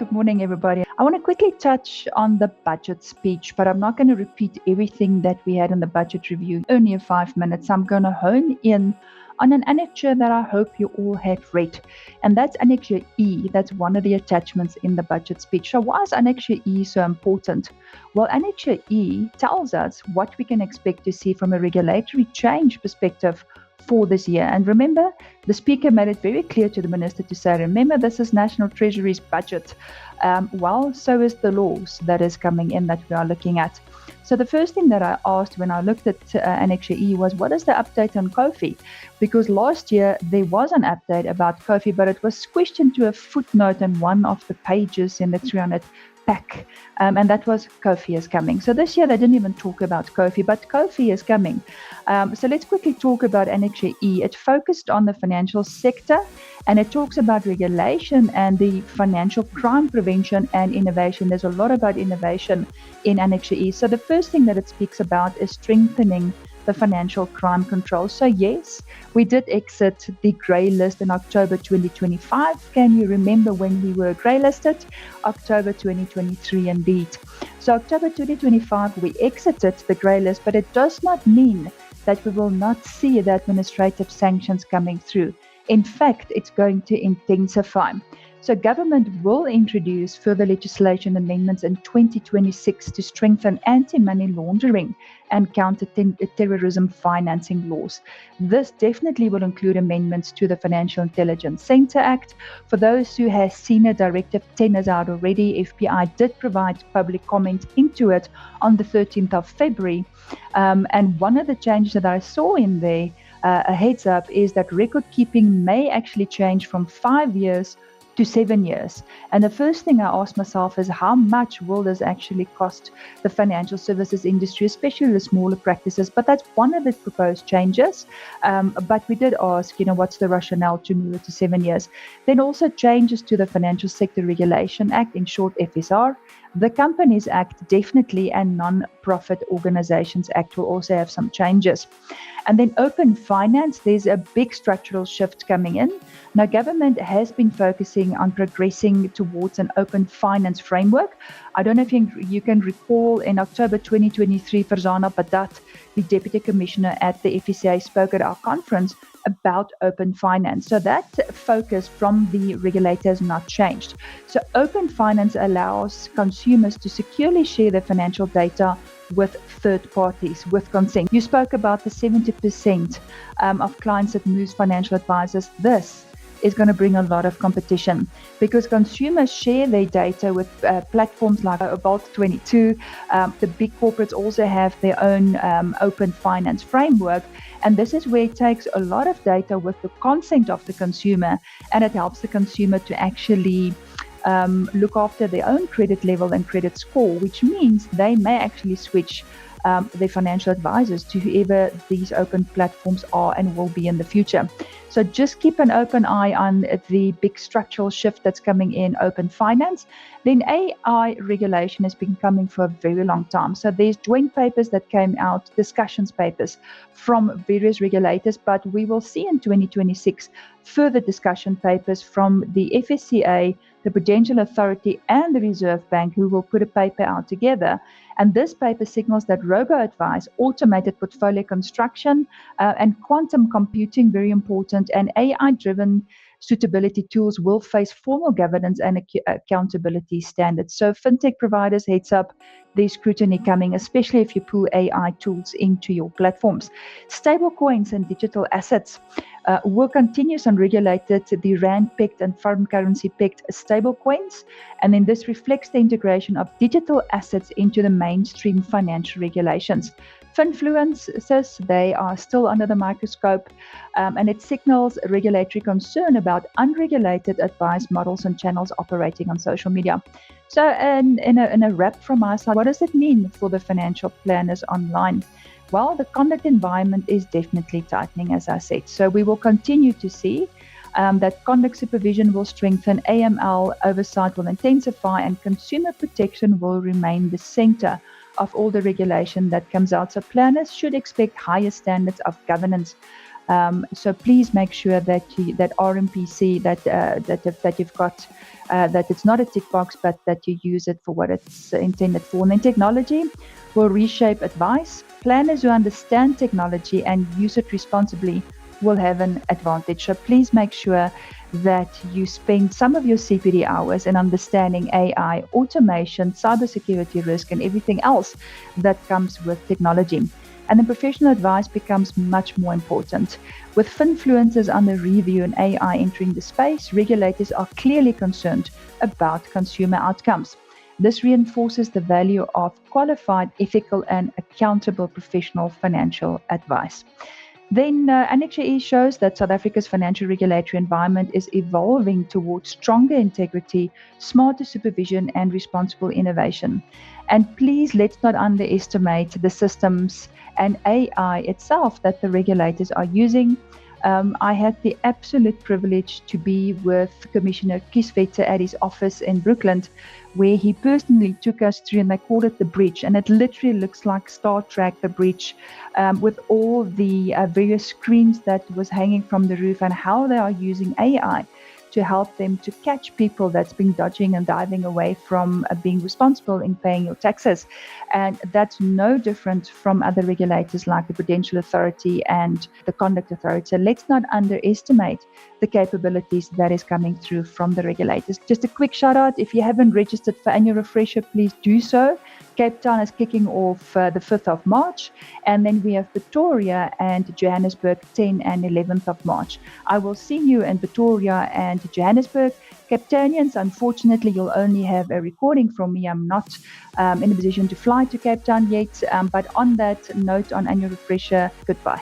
Good morning, everybody. I want to quickly touch on the budget speech, but I'm not going to repeat everything that we had in the budget review. Only in 5 minutes. I'm going to hone in on an annexure that I hope you all have read, and that's Annexure E. That's one of the attachments in the budget speech. So why is Annexure E so important? Well, Annexure E tells us what we can expect to see from a regulatory change perspective for this year. And remember, the Speaker made it very clear to the Minister to say, remember, this is National Treasury's budget. Well, so is the laws that is coming in that we are looking at. So the first thing that I asked when I looked at Annexure E was, what is the update on COFI? Because last year there was an update about COFI, but it was squished into a footnote in one of the pages in the 300 pack, and that was COFI is coming. So this year they didn't even talk about COFI, but COFI is coming. So let's quickly talk about Annexure E. It focused on the financial sector, and it talks about regulation and the financial crime prevention and innovation. There's a lot about innovation in Annexure E. So the first thing that it speaks about is strengthening the financial crime control. So yes, we did exit the grey list in October 2025. Can you remember when we were grey listed? October 2023 indeed. So October 2025 we exited the grey list, but it does not mean that we will not see the administrative sanctions coming through. In fact, it's going to intensify. So government will introduce further legislation amendments in 2026 to strengthen anti-money laundering and counter-terrorism financing laws. This definitely will include amendments to the Financial Intelligence Centre Act. For those who have seen a Directive 10 is out already, FPI did provide public comment into it on the 13th of February. And one of the changes that I saw in there, a heads up, is that record keeping may actually change from 5 years to 7 years. And the first thing I asked myself is, how much will this actually cost the financial services industry, especially the smaller practices? But that's one of the proposed changes. But we did ask, what's the rationale to move it to 7 years? Then also changes to the Financial Sector Regulation Act, in short FSR. The Companies Act definitely, and Non-Profit Organizations Act will also have some changes. And then open finance, there's a big structural shift coming in. Now, government has been focusing on progressing towards an open finance framework. I don't know if you can recall in October 2023, Farzana Badat, the Deputy Commissioner at the FSA, spoke at our conference about open finance. So that focus from the regulator has not changed. So open finance allows consumers to securely share their financial data with third parties with consent. You spoke about the 70% of clients that moves financial advisors. This is going to bring a lot of competition because consumers share their data with platforms like Vault 22. The big corporates also have their own open finance framework. And this is where it takes a lot of data with the consent of the consumer, and it helps the consumer to actually look after their own credit level and credit score, which means they may actually switch their financial advisors to whoever these open platforms are and will be in the future. So just keep an open eye on the big structural shift that's coming in open finance. Then AI regulation has been coming for a very long time. So there's joint papers that came out, discussions papers from various regulators, but we will see in 2026 further discussion papers from the FSCA, the Prudential Authority, and the Reserve Bank, who will put a paper out together. And this paper signals that robo-advice, automated portfolio construction, and quantum computing, very important, and AI-driven suitability tools will face formal governance and accountability standards. So fintech providers, heads up, there's scrutiny coming, especially if you pull AI tools into your platforms. Stable coins and digital assets will continue unregulated, the rand-pegged and foreign currency-pegged stable coins. And then this reflects the integration of digital assets into the mainstream financial regulations. Finfluencers, they are still under the microscope, and it signals regulatory concern about unregulated advice models and channels operating on social media. So in a wrap from my side, what does it mean for the financial planners online? Well, the conduct environment is definitely tightening, as I said. So we will continue to see that conduct supervision will strengthen, AML oversight will intensify, and consumer protection will remain the center of all the regulation that comes out. So planners should expect higher standards of governance So please make sure that that RMPC that you've got, that it's not a tick box, but that you use it for what it's intended for. And then technology will reshape advice. Planners who understand technology and use it responsibly will have an advantage. So please make sure that you spend some of your CPD hours in understanding AI, automation, cybersecurity risk, and everything else that comes with technology. And then professional advice becomes much more important. With finfluencers under review and AI entering the space, regulators are clearly concerned about consumer outcomes. This reinforces the value of qualified, ethical, and accountable professional financial advice. Then Annexure shows that South Africa's financial regulatory environment is evolving towards stronger integrity, smarter supervision, and responsible innovation. And please, let's not underestimate the systems and AI itself that the regulators are using. I had the absolute privilege to be with Commissioner Kieswetter at his office in Brooklyn, where he personally took us through, and they called it the bridge. And it literally looks like Star Trek, the bridge, with all the various screens that was hanging from the roof and how they are using AI to help them to catch people that's been dodging and diving away from being responsible in paying your taxes. And that's no different from other regulators like the Prudential Authority and the Conduct Authority. So let's not underestimate the capabilities that is coming through from the regulators. Just a quick shout out, if you haven't registered for annual refresher, please do so. Cape Town is kicking off the 5th of March, and then we have Pretoria and Johannesburg 10 and 11th of March. I will see you in Pretoria and Johannesburg. Cape Townians, unfortunately, you'll only have a recording from me. I'm not in a position to fly to Cape Town yet, but on that note, on annual refresher, goodbye.